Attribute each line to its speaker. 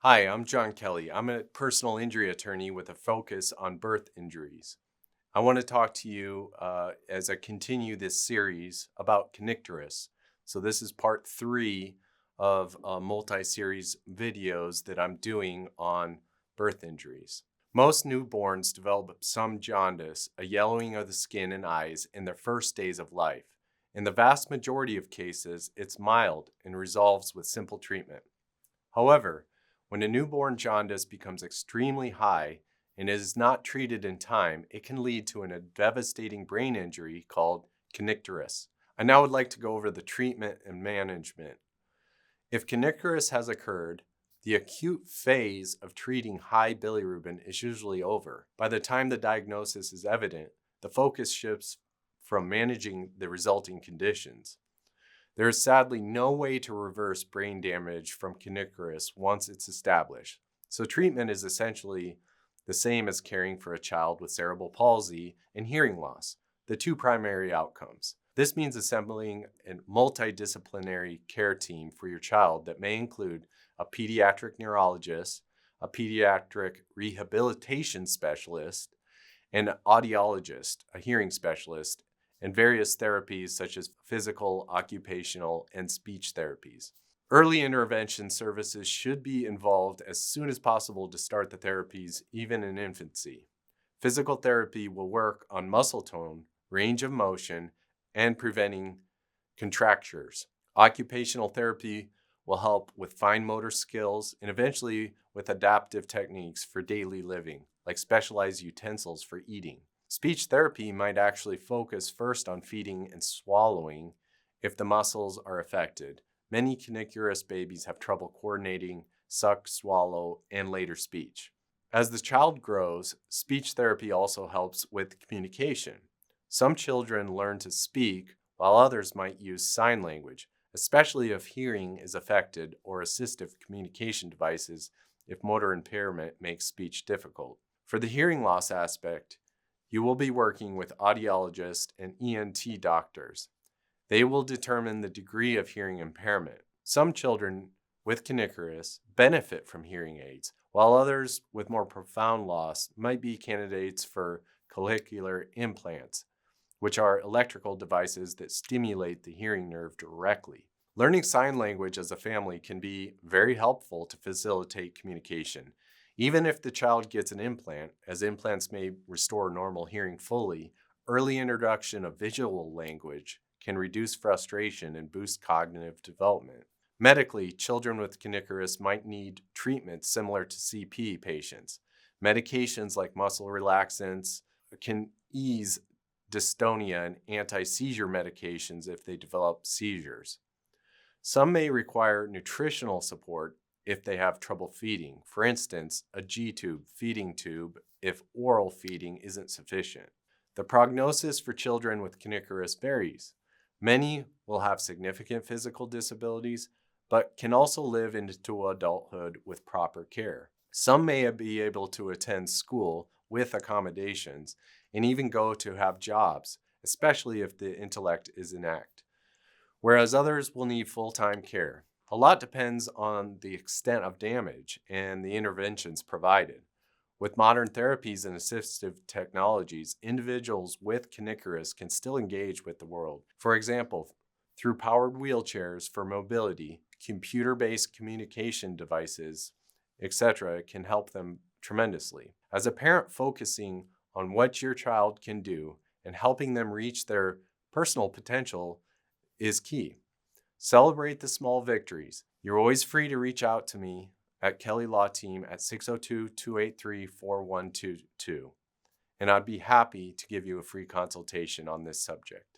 Speaker 1: Hi, I'm John Kelly. I'm a personal injury attorney with a focus on birth injuries. I want to talk to you as I continue this series about Kernicterus. So this is part 3 of a multi-series videos that I'm doing on birth injuries. Most newborns develop some jaundice, a yellowing of the skin and eyes, in their first days of life. In the vast majority of cases, it's mild and resolves with simple treatment. However, when a newborn jaundice becomes extremely high and is not treated in time, it can lead to a devastating brain injury called kernicterus. I now would like to go over the treatment and management. If kernicterus has occurred, the acute phase of treating high Billy Rubin is usually over. By the time the diagnosis is evident, the focus shifts from managing the resulting conditions. There is sadly no way to reverse brain damage from kernicterus once it's established, so treatment is essentially the same as caring for a child with cerebral palsy and hearing loss, the two primary outcomes. This means assembling a multidisciplinary care team for your child that may include a pediatric neurologist, a pediatric rehabilitation specialist, an audiologist, a hearing specialist, and various therapies such as physical, occupational, and speech therapies. Early intervention services should be involved as soon as possible to start the therapies, even in infancy. Physical therapy will work on muscle tone, range of motion, and preventing contractures. Occupational therapy will help with fine motor skills and eventually with adaptive techniques for daily living, like specialized utensils for eating. Speech therapy might actually focus first on feeding and swallowing if the muscles are affected. Many Kernicterus babies have trouble coordinating suck, swallow, and later speech. As the child grows, speech therapy also helps with communication. Some children learn to speak while others might use sign language, especially if hearing is affected or assistive communication devices if motor impairment makes speech difficult. For the hearing loss aspect, you will be working with audiologists and ENT doctors. They will determine the degree of hearing impairment. Some children with Kernicterus benefit from hearing aids, while others with more profound loss might be candidates for cochlear implants, which are electrical devices that stimulate the hearing nerve directly. Learning sign language as a family can be very helpful to facilitate communication. Even if the child gets an implant, as implants may restore normal hearing fully, early introduction of visual language can reduce frustration and boost cognitive development. Medically, children with Kernicterus might need treatment similar to CP patients. Medications like muscle relaxants can ease dystonia and anti-seizure medications if they develop seizures. Some may require nutritional support if they have trouble feeding. For instance, a G-tube feeding tube if oral feeding isn't sufficient. The prognosis for children with Kernicterus varies. Many will have significant physical disabilities, but can also live into adulthood with proper care. Some may be able to attend school with accommodations and even go to have jobs, especially if the intellect is intact, whereas others will need full-time care. A lot depends on the extent of damage and the interventions provided. With modern therapies and assistive technologies, individuals with Kernicterus can still engage with the world. For example, through powered wheelchairs for mobility, computer-based communication devices, etc., can help them tremendously. As a parent, focusing on what your child can do and helping them reach their personal potential is key. Celebrate the small victories. You're always free to reach out to me at Kelly Law Team at 602-283-4122, and I'd be happy to give you a free consultation on this subject.